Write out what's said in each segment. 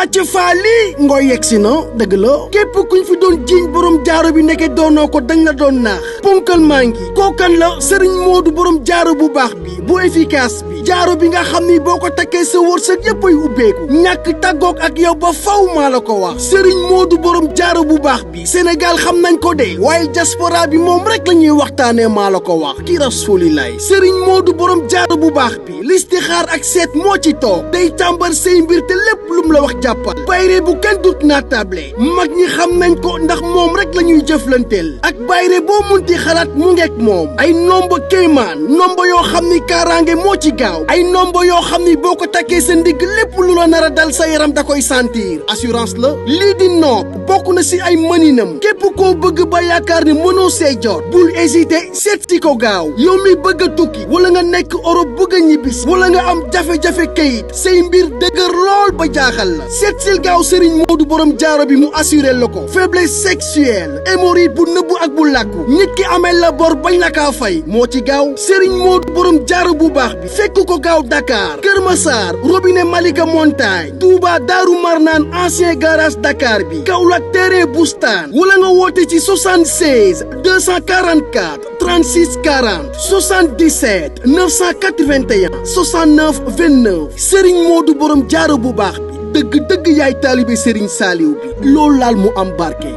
Bàcc Faali ngooy yegsi na dëgg la képp kuñ fi doon jiiñ borom jaaro bi nekke doonoo ko dañ la doon naax ponkal maa ngi kookan la Serigne Modou borom jaaro bu baax bi bu efficace bi jaaro bi nga xam ni boo ko takkee sa wërsëg yëpp ay ubbeeku ñàkk tàggoog ak yow ba faw maa la ko wax Serigne Modou borom jaaro bu baax bi Sénégal xam nañ ko de waaye diaspora bi moom rek la ñuy waxtaanee maa la ko wax ki rasulilaay Serigne Modou borom jaaro bu baax bi listixaar ak seet moo ci toog day tàmbar say mbir te lépp lum la wax jàppal bayre bu kenn dut naa table mag ñi xam nañ ko ndax moom rek la ñuy jëflanteel ak bayre boo munti xalaat mu ngeek moom ay nomba kéemaan nomba yoo xam ni kaaraange moo ci gaaw ay nomba yoo xam ni boo ko takkee sa ndigg lépp lu la nar a dal sa yaram da koy sentir assurance la lii di nopp bokk na si ay mëninam képp koo bëgg ba yaakaar ni mënoo see jot bul hésiter seet si ko gaaw yow mi bëgg a tukki wala nga nekk Europe bëgg a ñibbis wala nga am jafe-jafe kayit say mbir dëgër lool ba jaaxal la seet sil gaaw Serigne Modou borom jaaro bi mu assuré la ko faiblesse sexuelle hémorroïde bu nëbbu ak bu làkku nit ki amel la bor bañ la kaa fay moo ci gaaw Serigne Modou borom jaaro bu baax bi fekk ko gaaw Dakar Kër Massar robinet Malika Montagne Touba Daaru Marnaan ancien garage Dakar bi Kaolack terrain Boustan wala nga woote ci 76 244 36 40 77 981 69 29 Serigne Modou borom jaaro bu baax bi dëgg yaay taalibe Serigne Saliou bi loolu laal mu am barke.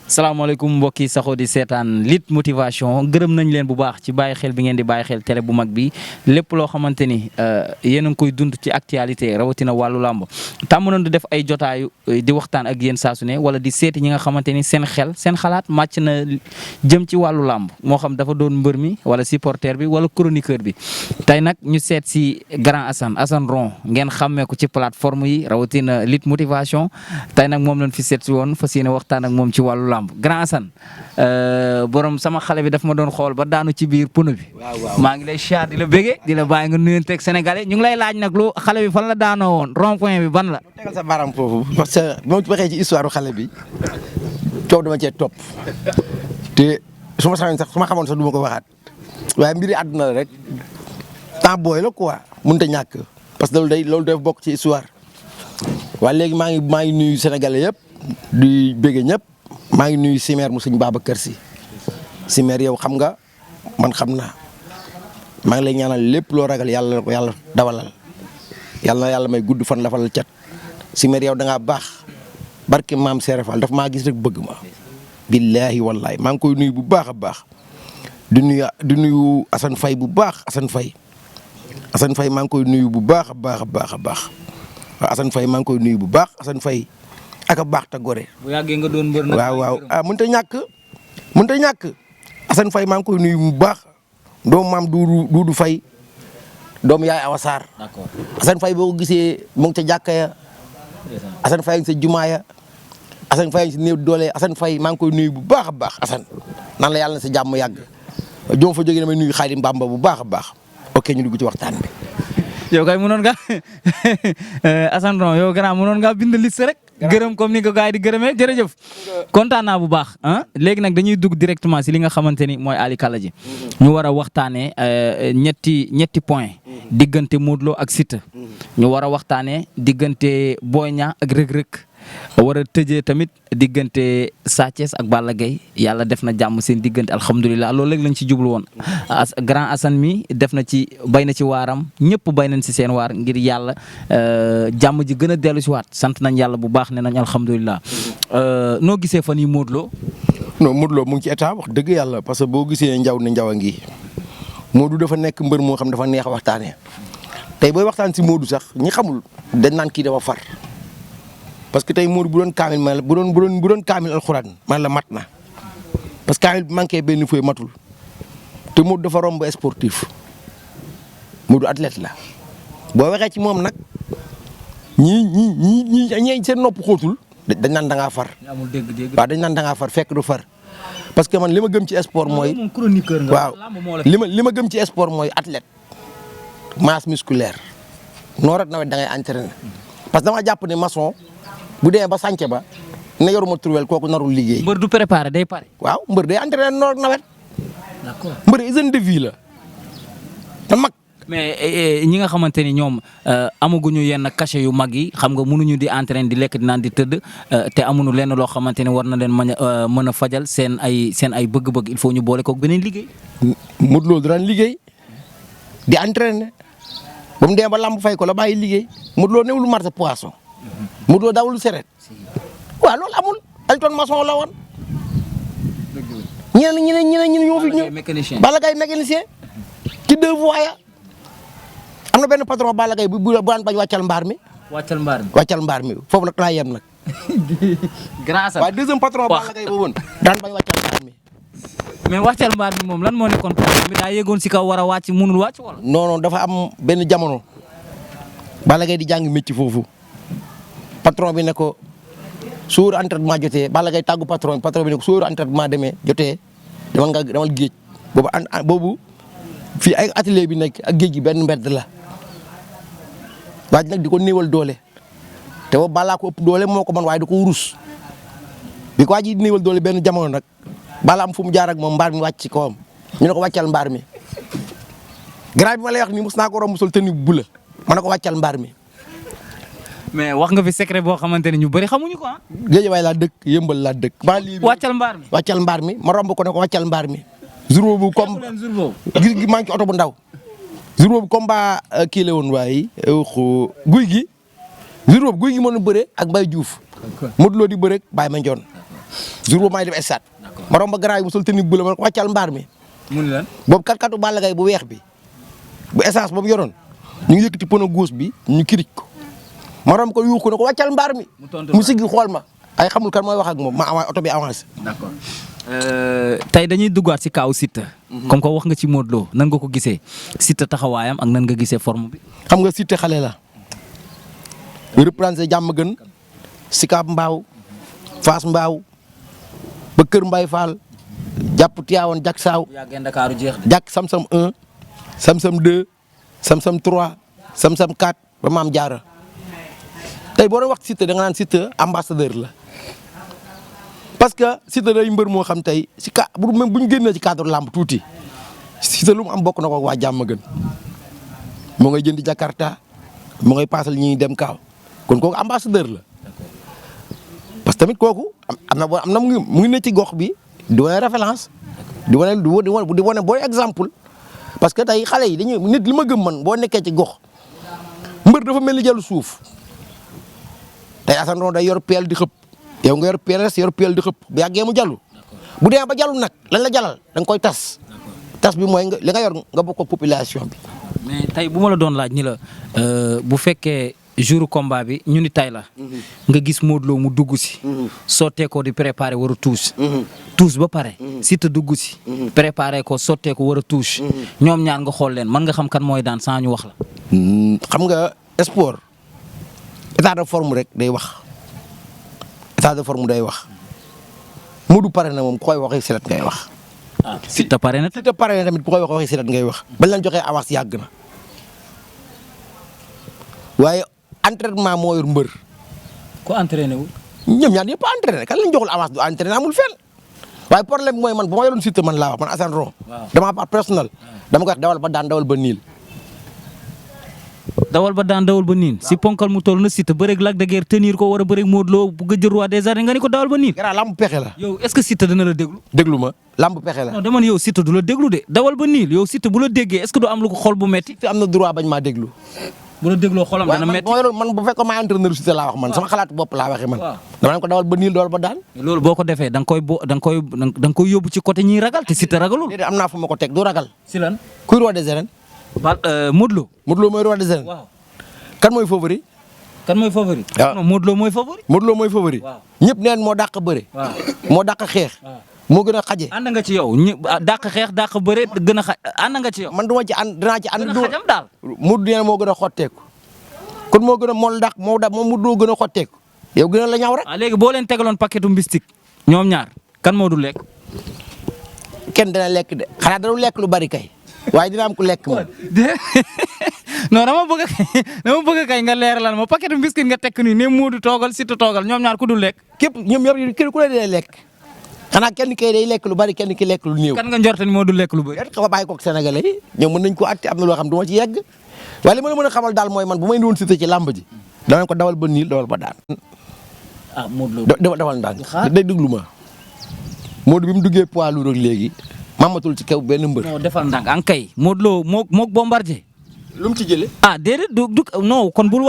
salaamaaleykum mbokk yi saxoo di seetaan Lutte Motivation gërëm nañ leen bu baax ci bàyyi xel bi ngeen di bàyyi xel télé bu mag bi lépp loo xamante ni yéen a ngi koy dund ci actualité rawatina wàllu làmb tàmm nañ di def ay jotaayu di waxtaan ak yéen saa su ne wala di seeti ñi nga xamante ni seen xel seen xalaat màcc na jëm ci wàllu làmb moo xam dafa doon mbër mi wala supporter bi wala chroniqueur bi tey nag ñu seet si grand Assane Ron ngeen xàmmee ko ci plateforme yi rawatina Lutte Motivation tey nag moom lañ fi seet si woon fas yéene waxtaan ak moom ci wàllu làmb grand Assane borom sama xale bi daf ma doon xool ba daanu ci biir pono bi. maa ngi lay siyaar di la bége di la bàyyi nga nuyonteeg sénégalais ñu ngi lay laaj nag lu xale bi fan la daanoo woon rond point bi ban la. tegal sa baaraam foofu parce que bu ma waxee ci histoire xale bi coow dama cee topp te su ma xamoon sax du ma ko waxaat waaye mbiri àdduna la rek temps booy la quoi mënut a ñàkk parce que loolu day bokk ci histoire waaye léegi maa ngi nuyu sénégalais yëpp di bége ñëpp. maa ngi nuyu Simeer mu sëñ Babacar Si Simeer yow xam nga man xam naa maa ngi lay ñaanal lépp loo ragal yàlla na ko yàlla dawalal yàlla na yàlla may gudd fan la fal cat Simeer yow da ngaa baax barke maam Seere Fall daf maa gis rek bëgg ma. billaahi wallaahi maa ngi koy nuyu bu baax a baax di nuyu Assane Faye bu baax Assane Faye maa ngi koy nuyu bu baax a baax a baax a baax waaw Assane Faye maa ngi koy nuyu bu baax Assane Faye ak a baax ta gore. bu yàggee nga doon mbër nag. waaw mënut a ñàkk Assane Faye maa ngi koy nuyu bu baax doomu maam Duudu Faye doomu yaay Awa Sarr. d'accord Assane Faye boo ko gisee mu ngi ca jàkka ya Assane Faye ngi sa jumaa ya Assane Faye ngi si néew doole Assane Faye maa ngi koy nuyu bu baax a baax Assane naan la yàlla na sa jàmm yàgg joom fa jógee damay nuyu Xaadim Bamba bu baax a baax ok ñu dugg ci waxtaan bi. yow kay mënoon nga Assane Ron yow gannaaw mënoon nga bind liste rek. gërëm comme ni ko gars yi di gërëmee jërëjëf. kontaan naa bu baax ah léegi nag dañuy dugg directement si li nga xamante ni mooy Ali Kala ji ñu war a waxtaanee ñetti point diggante Modou Lo ak Siteu. ñu war a waxtaanee diggante Boy Niang ak Reug Reug war a tëjee tamit diggante Sa Thiès ak Balla Gaye yàlla def na jàmm seen diggante alhamdulilah loolu léegi lañ ci jublu woon grand Assane mi def na ci bay na ci waaram ñëpp bay nañ si seen waar ngir yàlla jàmm ji gën a dellu si waat sant nañ yàlla bu baax ne nañ alhamdulilah noo gisee fan yi Modou Lo. non Modou Lo mu ngi ci état wax dëgg yàlla parce que boo gisee njaw ne njaw a ngi Modou dafa nekk mbër moo xam dafa neex a waxtaanee tey booy waxtaan si Modou sax ñi xamul dañ naan kii dafa far. parce que tey Modou bu doon kaamil man la bu doon kaamil alxuraan man la mat na parce que kaamil bi manqué benn feuille matul te Modou dafa romb sportif Modou athlète la boo waxee ci moom nag ñii seen nopp xóotul dañ naan da ngaa far. amul dégg-dégg waaw dañ naan da ngaa far fekk du far parce que man li ma gëm ci sport mooy. waaw li ma gëm ci sport mooy athlète masse musculaire noor ak nawet da ngay entraîner parce que dama jàpp ne maçon. bu dee ba sànce ba ne yoruma turwel kooku narul liggéey. mbër du préparé day pare. waaw mbër day entraîné noor ak nawet d'accord mbër hygiène de vie la te mag. mais ñi nga xamante ni ñoom amaguñu yenn cachet yu mag yi xam nga mënuñu di entraîner di lekk di naan di tëdd te amuñu lenn loo xamante ni war na leen mën a fajal seen ay bëgg-bëgg il faut ñu boole ko beneen liggéey. Modou Lo daan liggéey di entraîner ba mu dee ba lamb fay ko la bàyyi liggéey Modou Lo newul marché poisson Modou Lo dawul seret waaw loolu amul Elton maçon la woon ñeneen ñoo fi ñëw Balla Gaye mécanicien ci 2 voies ya am na benn patron Balla Gaye bu daan bañ wàccal mbaar mi. wàccal mbaar mi foofu nag laa yem nag. grâce à. waaye deuxième patron Balla Gaye boobu daan bañ wàccal mbaar mi. mais wàccal mbaar mi moom lan moo nekkoon problème bi daa yéegoon si kaw war a wàcc mënul wàcc wala. non dafa am benn jamono Balla Gaye di jàng métier foofu patron bi ne ko suur entraînement jotee Balla Gaye tàggu patron bi ne ko suur entraînement demee jotee demal géej boobu fii ay atelier bi nekk ak géej gi benn mbedd la waaj nag di ko néewal doole te boobu Balla ko ëpp doole moo ko mën waaye di ko rus bi ko waaj yi di néewal doole benn jamono nag Balla am fu mu jaar ak moom mbaar mi wàcc ci kawam ñu ne ko wàccal mbaar mi grand bi ma lay wax nii mos naa ko romb sol tenue bu bula ma ne ko wàccal mbaar mi. mais wax nga fi secret boo xamante ne ñu bëri xamuñu ko ah. Géejawaay laa dëkk yëmbal laa dëkk. wàccal mbaar mi wàccal mbaar mi ma romb ko ne ko wàccal mbaar mi. jour boobu comme gis maa ngi ci oto bu ndaw jour boobu combat kii la woon waaye guy gi jour boobu guy gi mën a bëre ak Baye Diouf Modou Lo di bëre ak Baye Mandione jour boobu maa ngi def stade ma romb grand yi bu sol tenue bu la ma ne ko wàccal mbaar mi. mu ni lan boobu kat Balla Gaye bu weex bi bu essence boobu yoroon ñu ngi yëkkati pono gauche bi ñu kirij ko ma romb ko yuux ko ne ko wàccal mbaar mi mu siggi xool ma ay xamul kan mooy wax ak moom ma avancé oto bi avancé. d'accord tey dañuy duggaat si kaaw Siteu. comme que wax nga ci Modou Lo nan nga ko gisee Siteu taxawaayam ak nan nga gisee forme bi. xam nga Siteu xale la représenté jàmm gën Sicap Mbao Fass Mbao ba Kër Mbaye Fall jàpp Tivaouane jak saaw jak Samsam 1 Samsam 2 Samsam 3 Samsam 4 ba Maam Jaara tey boo doon wax Siteu da nga naan Siteu ambassadeur la parce que Siteu day mbër moo xam tey si même bu ñu génnee ci cadre làmb tuuti Siteu lu mu am bokk na ko waa jàmm gën moo ngay jëndi Jakarta moo ngay paasal ñi dem kaaw kon kooku ambassadeur la parce que tamit kooku am na mu ngi ne ci gox bi di wane référence di wane booy exemple parce que tey xale yi dañuy nit li ma gëm man boo nekkee ci gox mbër dafa mel ni jëlu suuf tey Assane Ron day yor peel di xëpp yow nga yor PLS yor peel di xëpp bu yàggee mu jàllu bu dee ba jàllu nag lan la jalal da nga koy tas bi mooy li nga yor nga bokk population bi. mais tey bu ma la doon laaj ni la bu fekkee jour combat bi ñu ni tay la. nga gis Modou Lo mu dugg si. sottee ko di préparer war a tuus. tuus ba pare. Siteu dugg si. préparer ko sottee ko war a tuus. ñoom ñaar nga xool leen mën nga xam kan mooy daan sans ñu wax la. xam nga sport état de forme rek day wax état de forme day wax Modou pare na moom ku koy waxee sirat ngay wax. ah Siteu pare na. Siteu pare na tamit ku koy waxee sirat ngay wax. bañ leen joxee avance yàgg na waaye entraînement moo yor mbër. ko entraîné wul. ñoom ñaar yëpp entraîné kan lañ joxul avance du entraîné amul fenn waaye problème bi mooy man bu ma yoroon Siteu man laa wax man Assane Ron. dama part personnel dama koy wax dawal ba daan dawal ba niil. dawal ba daan dawal ba niin si ponkal mu toll na Siteu bëreeg Lac de Guiers tenir ko war a bëreeg Modou Lo bu gëj roi des arènes nga ni ko dawal ba niin. gara lamb pexe la. yow est-ce que Siteu dana la déglu. déglu ma lamb pexe la. non dama ne yow Siteu du la déglu de dawal ba niil yow Siteu bu la déggee est-ce que du am lu ko xol bu metti. Siteu am na droit bañ maa déglu. bu la dégloo xolam dana metti waaye man bu fekkoon maa entraîneur Siteu laa wax man sama xalaatu bopp laa waxee man. dama ne ko dawal ba niil dawal ba daan. loolu boo ko defee da nga koy yóbbu ci côté ñiy ragal te Siteu ragalul. déedéet am naa fu ma ko teg du ragal. si lan kuy roi des arènes. Modou Lo. Modou Lo mooy roi des arènes. waaw kan mooy favori. kan mooy favori. waaw non Modou Lo mooy favori. Modou Lo mooy favori. waaw ñëpp neen moo dàq bëre. waaw moo dàq xeex. moo gën a xaje. ànd nga ci yow dàq xeex dàq bëre gën a ànd nga ci yow. man duma ci ànd dinaa ci ànd. gën a xajam daal. Modou nee moo gën a xotteeku. kon moo gën a mool dàq moom Modou Lo gën a xotteeku. yow gën a la ñaw rek. léegi boo leen tegaloon paquetu mbistik ñoom ñaar kan moo du lekk. kenn dana lekk de xanaa dana lekk lu bari kay. waaye dina am ku lekk moom. non dama bëgg kay nga leeralal ma paquetu biscuit nga tekk nii ne Modou toogal Siteu toogal ñoom ñaar ku dul lekk. képp ñoom ñëpp ku leen dee lekk. xanaa kenn kay day lekk lu bari kenn ki lekk lu néew. kan nga njort ni moo du lekk lu bëri. yéen xaw ma bàyyi koog sénégalais yi ñoom mën nañ ko àtte am na loo xam du ma ci yegg waaye li ma la mën a xamal daal mooy man bu may indiwoon Siteu ci làmb ji danañ ko dawal ba niil dawal ba daan. ah Modou Lo dawal ndànk day déglu ma Modou bi mu duggee poids lourd ak léegi mamatul ci kaw benn mbër. non defal ndànk an kay Modou Lo moog Bombardier. lu mu ci jëlee. ah déedéet du non kon bul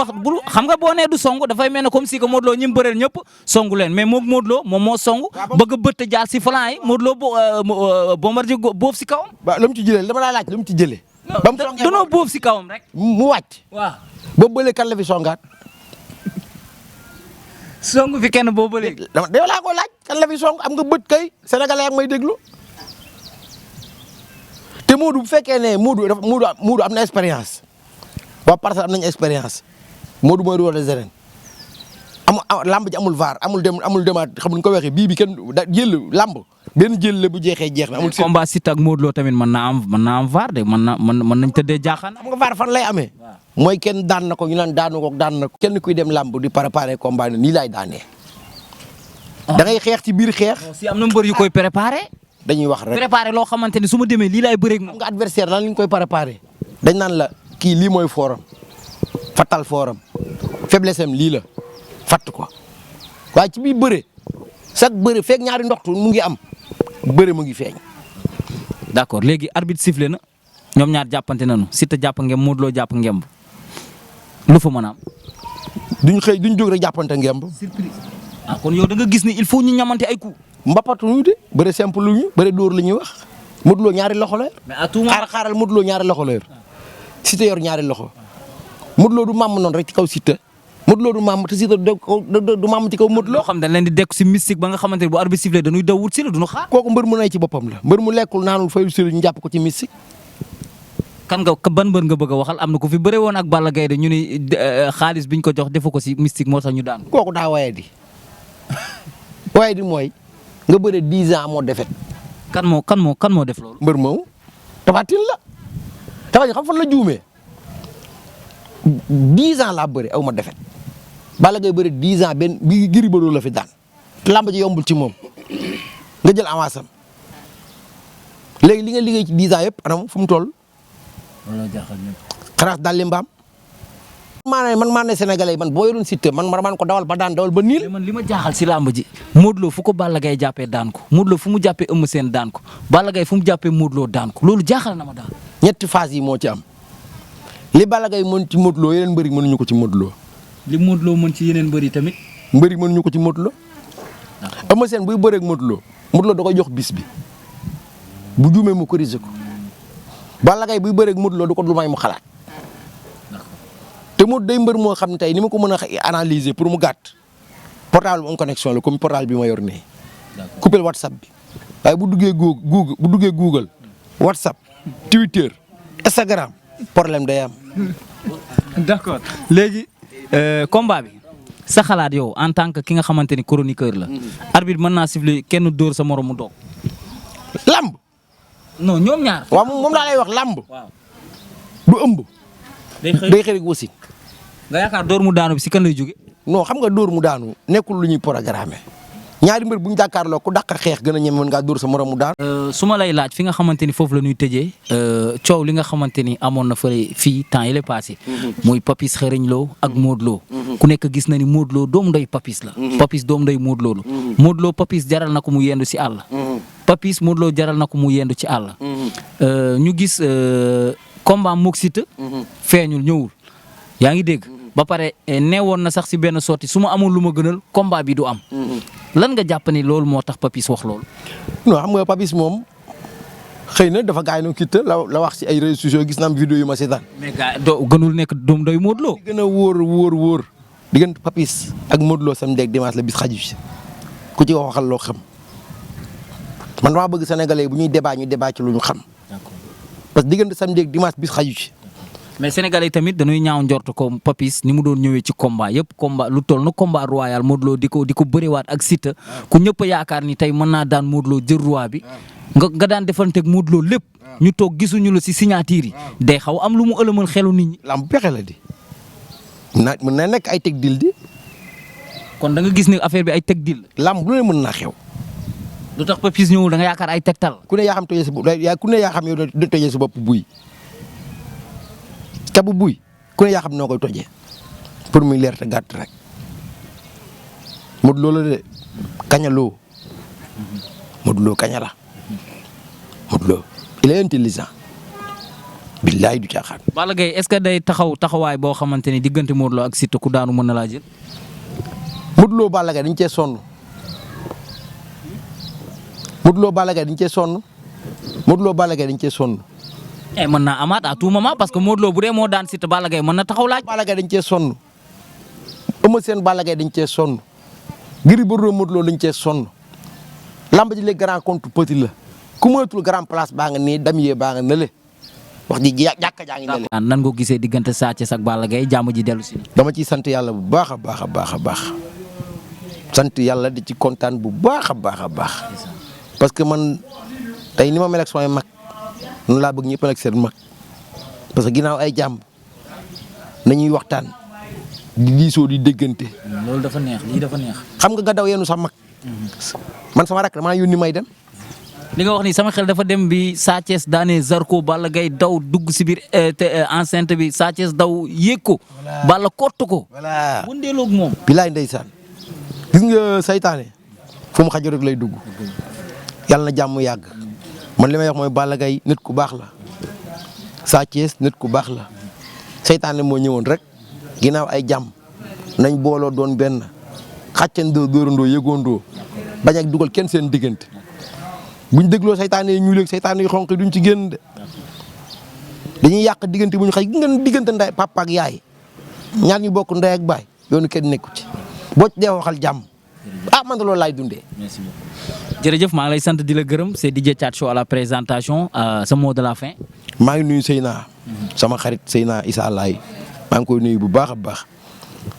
xam nga boo nee du song dafay mel ne comme si que Modou Lo ñi mu bëreel ñëpp songu leen mais moog Modou Lo moom moo song bëgg a bëtt jaar si flanc yi Modou Lo Bombardier boof si kawam. waaw lu mu ci jëlee dama laa laaj lu mu ci jëlee. ba mu songee danoo boof si kawam rek. mu wàcc. waaw boobu bële kan la fi songaat. song fi kenn boobu ba léegi. dama laa ko laaj kan la fi song am nga bët kay sénégalais ak may déglu te Modou bu fekkee ne Modou am na expérience waa Parcelles am nañu expérience Modou mooy roi des arènes lamb ji amul vaar amul demaat xam nga ko waxee bii bi kenn jël lamb benn jël la bu jeexee jeex na. amul combat Siteu ak Modou Lo tamit mën naa am vaar de mën nañ tëddee jaaxaan. xam nga vaar fan lay amee. mooy kenn daan na ko ñu naan daanu ko daan na ko. kenn kuy dem lamb di préparer combat nii laay daanee. da ngay xeex ci biir xeex. si am na mbër yu koy préparer. dañuy wax rek préparer loo xamante ni su ma demee lii laay bëreeg moom. xam nga adversaire lan lañ koy préparer. dañ naan la kii lii mooy fooram fatal fooram faiblesse am lii la fatt ko waaye ci biir bëre chaque bëre fekk ñaari ndoxtu mu ngi am bëre mu ngi feeñ. d'accord léegi arbitre sifflé na ñoom ñaar jàppante nañu Siteu jàpp ngemb Modou Lo jàpp ngemb lu fa mën a am. duñ jóg rek jàppante ngemb. surprise. ah kon yow da nga gis ni il faut ñu ñamante ay coups. mbapatu ñu de bëre simple lu ñu bëre dóor la ñuy wax Modou Lo ñaari loxo la yor. mais à tout moment xaaral Modou Lo ñaari loxo la yor Siteu yor ñaari loxo Modou Lo du màmm noonu rek ci kaw Siteu Modou Lo du màmm te Siteu du màmm ci kaw Modou Lo. loo xam dañ leen di dekk si mystique ba nga xamante ne bu arbitre sifflé dañuy daw wut si la duñu xaar. kooku mbër mu nay ci boppam la mbër mu lekkul naanul fayul si ñu jàpp ko ci mystique. kan nga ban mbër nga bëgg a waxal am na ko fi bëre woon ak Balla Gaye de ñu ni xaalis biñ ko jox defu ko si mystique moo tax ñu daan. kooku daa waye di waye di mooy nga bëre 10 ans moo defet. kan moo def loolu. mbër moomu Tapha Tine la Tapha Tine xam fan la juumee 10 ans laa bëre aw ma defet Balla Gaye bëre 10 ans benn bi Gris Bordeaux la fi daan te làmb ji yombul ci moom nga jël avance am léegi li nga liggéey ci 10 ans yëpp anam fu mu toll. looloo jaaxal ñëpp. xanaa daal li mbaam. maa ne sénégalais man boo yoroon Siteu man ko dawal ba daan dawal ba niil. man li ma jaaxal si làmb ji Modou Lo fu ko Balla Gaye jàppee daan ko Modou Lo fu mu jàppee Eumeu Sène daan ko Balla Gaye fu mu jàppee Modou Lo daan ko loolu jaaxal na ma daal. ñetti phase yi moo ci am li Balla Gaye mën ci Modou Lo yeneen mbëri mënuñu ko ci Modou Lo. li Modou Lo mën ci yeneen mbëri tamit. mbëri mënuñu ko ci Modou Lo. Eumeu Sène buy bëreeg Modou Lo da koy jox bis bi bu juumee mu corriger ko Balla Gaye buy bëreeg Modou Lo du ko lu may mu xalaat. te Modou day mbër moo xam ne tey ni ma ko mën a analyser pour mu gàtt portable en connexion la comme portable bi ma yor nii. coupé WhatsApp bi waaye bu duggee Google WhatsApp Twitter Instagram problème day am. d'accord léegi combat bi sa xalaat yow en tant que ki nga xamante ni chroniqueur la. arbitre mën naa siffler kenn dóor sa morom mu doog. lamb. non ñoom ñaar. waaw moom laa lay wax lamb. waaw du ëmb. day xëy rek wasin. nga yaakaar dóor mu daanu bi si kan lay jóge. non xam nga dóor mu daanu nekkul lu ñuy programmé ñaari mbër bu ñu jàkkaarloo ku dàq xeex gën a ñeme mën ngaa dóor sa morom mu daanu. su ma lay laaj fi nga xamante ni foofu la ñuy tëjee coow li nga xamante ni amoon na fii temps yi la passé. muy Papis Xarañ Lo ak Modou Lo. ku nekk gis na ni Modou Lo doomu ndoy Papis la. Papis doomu ndoy Modou Lo la. Modou Lo Papis jaral na ko mu yendu si àll. Papis Modou Lo jaral na ko mu yendu ci àll. ñu gis combat mook Siteu feeñul ñëwul yaa ngi dégg. ba pare neewoon na sax si benn sortie su ma amul lu ma gënal combat bi du am. lan nga jàpp ni loolu moo tax Papis wax loolu. non xam nga Papis moom xëy na dafa gaay no Siteu la wax si ay réseaux sociaux gis naa am vidéo yu ma seetaan. mais gars gënul nekk doom doy Modou Lo. gën a wóor diggante Papis ak Modou Lo samedi ak dimanche la bis xaju si ku ci waxal loo xam man dama bëgg sénégalais bu ñuy débat ñu débat ci lu ñu xam. parce que diggante samedi ak dimanche bis xaju si. mais sénégalais yi tamit dañuy ñaaw njort ko Papis ni mu doon ñëwee ci combat yëpp combat lu toll na combat royal Modou Lo di ko bëriwaat ak Siteu ku ñëpp a yaakaar ni tey mën naa daan Modou Lo jël roi bi nga daan defanteeg Modou Lo lépp ñu toog gisuñu la si signature yi day xaw am lu mu ëlëmal xelu nit ñi. lamb pexe la di mën na nekk ay teg dil di. kon da nga gis ne affaire bi ay teg dil. lamb lu ne mën naa xew. lu tax Papis ñëwul da nga yaakaar ay tegtal. ku ne yaa xam tojee sa bopp ku ne yaa xam yow da tojee sa bopp buy te bu buy ku ne yaa xam noo koy tojee pour muy leer te gàtt rek Modou Lo la de kañaloo Modou Lo kaña la Modou Lo il est intelligent billaay du caaxaan. Balla Gaye est-ce que day taxawaay boo xamante ni diggante Modou Lo ak Siteu ku daanu mën na laa jël. Modou Lo Balla Gaye dañ cee sonn Modou Lo Balla Gaye dañ cee sonn Modou Lo Balla Gaye dañ cee sonn. mën naa amaat à tout moment parce que Modou Lo bu dee moo daan Siteu Balla Gaye mën na taxaw laaj. Balla Gaye dañ cee sonn Eumeu Sène Balla Gaye dañ cee sonn Gris Bordeaux Modou Lo dañ cee sonn lamb ji les grand contre petit la ku moytul grand place baa nga nii damier baa nga nële wax ji jàkka jaa ngi nële. nan nga gisee diggante Sa Thiès ak Balla Gaye jàmm ji dellu si. dama ciy sant yàlla bu baax a baax a baax a baax sant yàlla di ci kontaan bu baax a baax a baax parce que man tey ni ma mel ak samay mag noonu laa bëgg ñëpp nag seen mag parce que ginnaaw ay jàmm nañuy waxtaan di diisoo di déggante. loolu dafa neex lii dafa neex. xam nga daw yeenu sa mag. man sama rakk damaa yónni may dem. li nga wax ni sama xel dafa dem bi Sa Thiès daane Zarko Balla Gaye daw dugg si biir enceinte bi Sa Thiès daw yéeg ko. Balla kott ko. voilà wëndeeloog moom. bilaay ndeysaan gis nga saytaane fu mu xajoo rek lay dugg yàlla na jàmm yàgg man li may wax mooy Balla Gaye nit ku baax la Sa Thiès nit ku baax la saytaane moo ñëwoon rek ginnaaw ay jàmm nañ booloo doon benn xàccandoo dóorandoo yëgoondoo bañ ak dugal kenn seen diggante buñ dégloo saytaane yi ñuuleeg saytaane yu xonq duñ ci génn de dañuy yàq diggante bu ñu xëy ngeen diggante nday papa ak yaay ñaar ñu bokk ndey ak baay yoonu kenn nekku ci boo ci dee waxal jàmm man de loolu laay dundee. merci beaucoup. jërëjëf maa ngi lay sant di la gërëm c'est DJ Thiat Show à la présentation sa mot de la fin. maa ngi nuyu Seyna sama xarit Seyna Issa Laye maa ngi koy nuyu bu baax a baax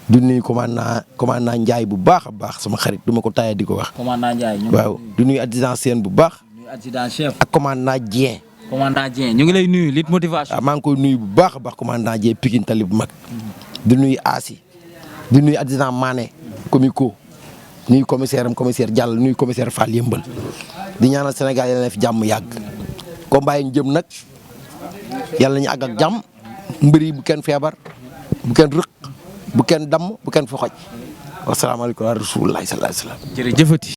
du nuyu commandant Ndiaye bu baax a baax sama xarit du ma ko taayee di ko wax. commandant Ndiaye waaw du nuyu adjudant Sène bu baax. nuyu adjudant chef. ak commandant Dieng. commandant Dieng ñu ngi lay nuyu Lutte Motivation. maa ngi koy nuyu bu baax a baax commandant Dieng Pikine Tali bu mag. du nuyu Asi du nuyu adjudant Mané comico nuyu commissaire Diallo nuyu commissaire Fall Yëmbal di ñaanal Sénégal yàlla na fi jàmm yàgg. combat yi ñu jëm nag yàlla ñu àgg ak jàmm mbër yi bu kenn feebar bu kenn rëq bu kenn damm bu kenn foxoj wasalaamaaleykum wa rahmatullahi sallallahu alayhi wa sallam. jërëjëfati.